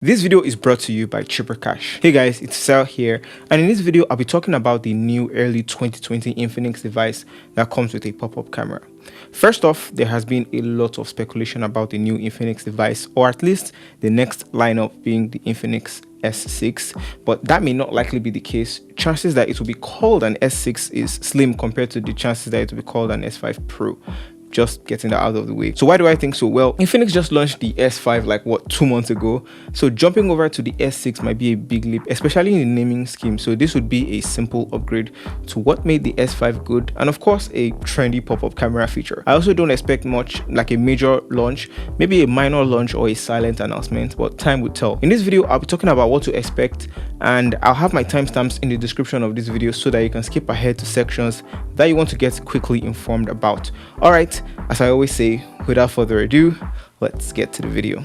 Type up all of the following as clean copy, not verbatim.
This video is brought to you by ChipperCash. Hey guys, it's Sal here, and in this video I'll be talking about the new early 2020 Infinix device that comes with a pop-up camera. First off, there has been a lot of speculation about the new Infinix device, or at least the next lineup being the Infinix S6, but that may not likely be the case. Chances that it will be called an S6 is slim compared to the chances that it will be called an S5 Pro. Just getting that out of the way. So why do I think so? Well, Infinix just launched the S5 like 2 months ago, so jumping over to the S6 might be a big leap, especially in the naming scheme. So this would be a simple upgrade to what made the S5 good, and of course a trendy pop-up camera feature. I also don't expect much like a major launch, maybe a minor launch or a silent announcement, but time will tell. In this video I'll be talking about what to expect, and I'll have my timestamps in the description of this video so that you can skip ahead to sections that you want to get quickly informed about. All right, as I always say, without further ado, let's get to the video.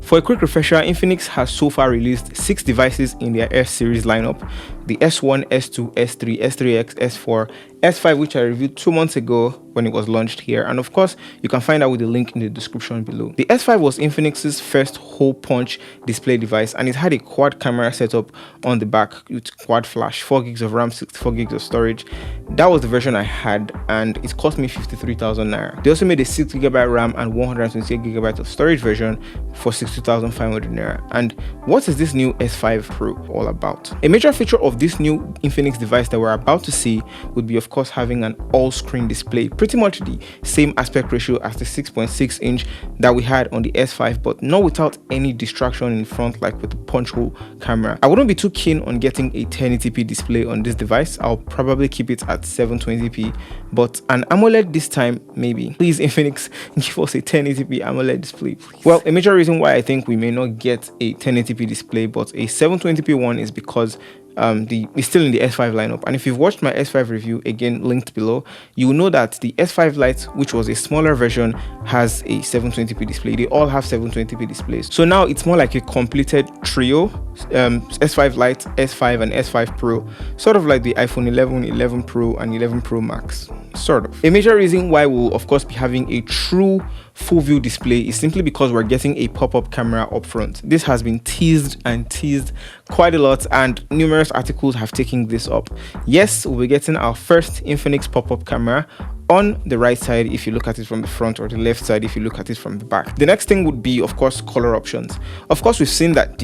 For a quick refresher, Infinix has so far released 6 devices in their S series lineup: the S1, S2, S3, S3X, S4, S5, which I reviewed 2 months ago when it was launched here, and of course you can find out with the link in the description below. The S5 was Infinix's first hole punch display device, and it had a quad camera setup on the back with quad flash, 4 gigs of RAM, 64 gigs of storage. That was the version I had, and it cost me 53,000 naira. They also made a 6 GB RAM and 128 GB of storage version for 62,500 naira. And what is this new S5 Pro all about? A major feature of this new Infinix device that we're about to see would be, of course, having an all-screen display, pretty much the same aspect ratio as the 6.6 inch that we had on the S5, but not without any distraction in front like with the punch hole camera. I wouldn't be too keen on getting a 1080p display on this device. I'll probably keep it at 720p, but an AMOLED this time maybe. Please, Infinix, give us a 1080p AMOLED display, please. Well, a major reason why I think we may not get a 1080p display but a 720p one is because it's still in the S5 lineup. And if you've watched my S5 review, again linked below, you will know that the S5 Lite, which was a smaller version, has a 720p display. They all have 720p displays. So now it's more like a completed trio: S5 Lite, S5, and S5 Pro, sort of like the iPhone 11, 11 Pro, and 11 Pro Max. Sort of. A major reason why we'll of course be having a true full view display is simply because we're getting a pop-up camera up front. This has been teased and teased quite a lot, and numerous articles have taken this up. Yes, we'll be getting our first Infinix pop-up camera on the right side if you look at it from the front, or the left side if you look at it from the back. The next thing would be, of course, color options. Of course, we've seen that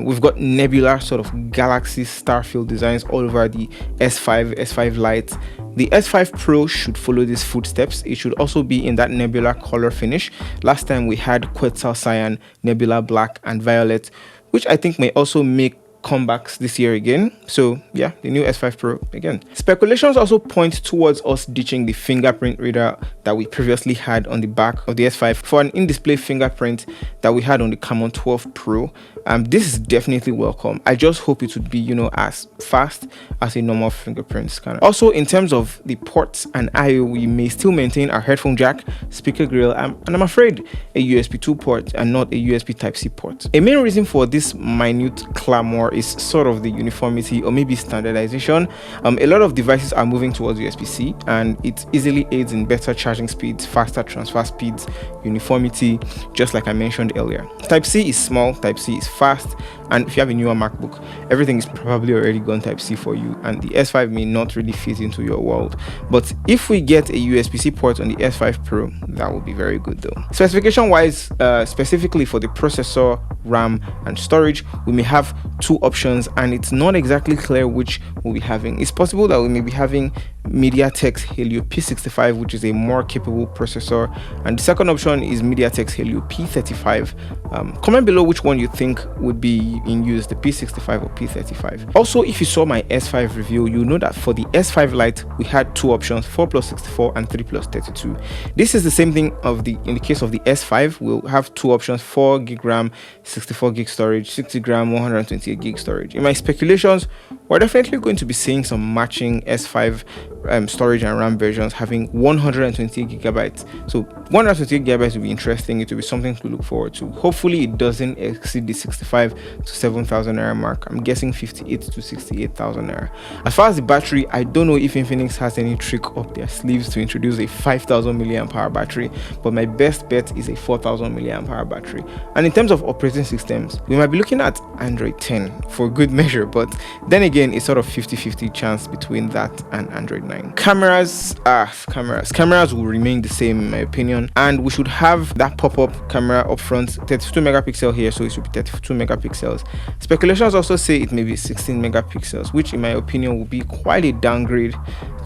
we've got nebula sort of galaxy starfield designs all over the S5, S5 Lite. The S5 Pro should follow these footsteps. It should also be in that nebula color finish. Last time we had Quetzal Cyan, Nebula Black, and Violet, which I think may also make comebacks this year again. So yeah, the new S5 Pro again. Speculations also point towards us ditching the fingerprint reader that we previously had on the back of the S5 for an in-display fingerprint that we had on the Camon 12 Pro. This is definitely welcome. I just hope it would be, as fast as a normal fingerprint scanner. Also, in terms of the ports and I/O, we may still maintain our headphone jack, speaker grill, and I'm afraid a USB 2 port and not a USB Type-C port. A main reason for this minute clamor is sort of the uniformity or maybe standardization. A lot of devices are moving towards USB-C, and it easily aids in better charging speeds, faster transfer speeds, uniformity, just like I mentioned earlier. Type-C is small, Type-C is fast, and if you have a newer MacBook, everything is probably already gone Type-C for you, and the S5 may not really fit into your world. But if we get a USB-C port on the S5 Pro, that would be very good though. Specification wise, specifically for the processor, RAM, and storage, we may have 2 options, and it's not exactly clear which we'll be having. It's possible that we may be having MediaTek's Helio P65, which is a more capable processor, and the second option is MediaTek's Helio P35. Comment below which one you think would be in use, the P65 or P35. Also, if you saw my S5 review, you know that for the S5 Lite we had 2 options, 4+64 and 3+32. This is the same thing in the case of the S5. We'll have 2 options, 4 gig RAM, 64 gig storage, 60 gram, 128 gig storage. In my speculations, we're definitely going to be seeing some matching S5 storage and RAM versions having 128 gigabytes. So 128 gigabytes will be interesting. It will be something to look forward to. Hopefully it doesn't exceed the 65 to 7,000 naira mark. I'm guessing 58 to 68,000 naira. As far as the battery, I don't know if Infinix has any trick up their sleeves to introduce a 5,000 milliamp hour battery, but my best bet is a 4,000 milliamp hour battery. And in terms of operating systems, we might be looking at Android 10 for good measure, but then again, it's sort of 50-50 chance between that and Android 9. Cameras will remain the same in my opinion, and we should have that pop-up camera up front, 32 megapixel here, so it should be 32 megapixels. Speculations also say it may be 16 megapixels, which in my opinion will be quite a downgrade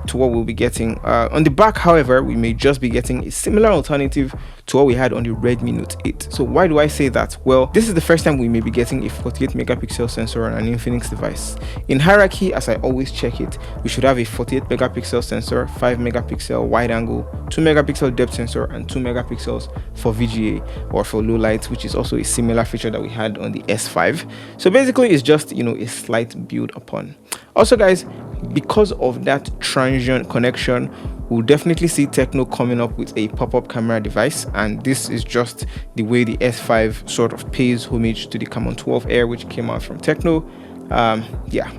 to what we'll be getting. On the back, however, we may just be getting a similar alternative to what we had on the Redmi Note 8. So why do I say that? Well, this is the first time we may be getting a 48 megapixel sensor on an Infinix device. In hierarchy, as I always check it, we should have a 48 megapixel sensor, 5 megapixel wide angle, 2 megapixel depth sensor, and 2 megapixels for VGA or for low light, which is also a similar feature that we had on the S5. So basically, it's just, a slight build upon. Also, guys, because of that transient connection, we'll definitely see Tecno coming up with a pop-up camera device, and this is just the way the S5 sort of pays homage to the Camon 12 Air, which came out from Tecno.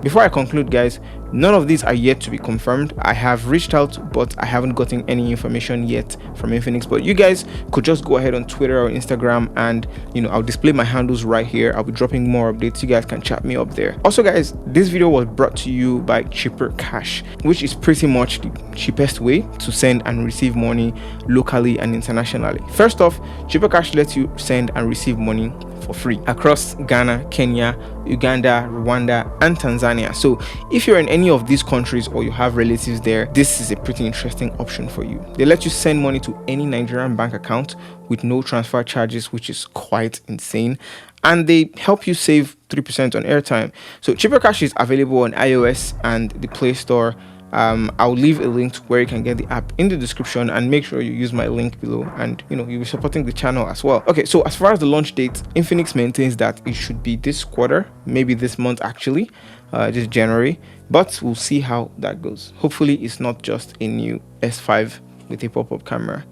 Before I conclude, guys, none of these are yet to be confirmed. I have reached out, but I haven't gotten any information yet from Infinix. But you guys could just go ahead on Twitter or Instagram, and I'll display my handles right here. I'll be dropping more updates. You guys can chat me up there. Also, guys, this video was brought to you by ChipperCash, which is pretty much the cheapest way to send and receive money locally and internationally. First off, ChipperCash lets you send and receive money for free across Ghana, Kenya, Uganda, Rwanda, and Tanzania. So if you're in any of these countries or you have relatives there, this is a pretty interesting option for you. They let you send money to any Nigerian bank account with no transfer charges, which is quite insane, and they help you save 3% on airtime. So ChipperCash is available on iOS and the Play Store. I'll leave a link to where you can get the app in the description, and make sure you use my link below, and you'll be supporting the channel as well. Okay, so as far as the launch date, Infinix maintains that it should be this quarter, maybe this month actually, this January, but we'll see how that goes. Hopefully it's not just a new S5 with a pop-up camera.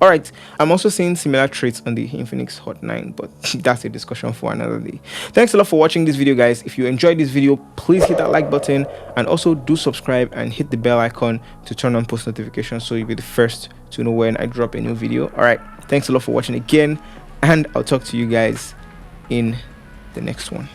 All right, I'm also seeing similar traits on the Infinix Hot 9, but that's a discussion for another day. Thanks a lot for watching this video, guys. If you enjoyed this video, please hit that like button, and also do subscribe and hit the bell icon to turn on post notifications so you'll be the first to know when I drop a new video. All right, thanks a lot for watching again, and I'll talk to you guys in the next one.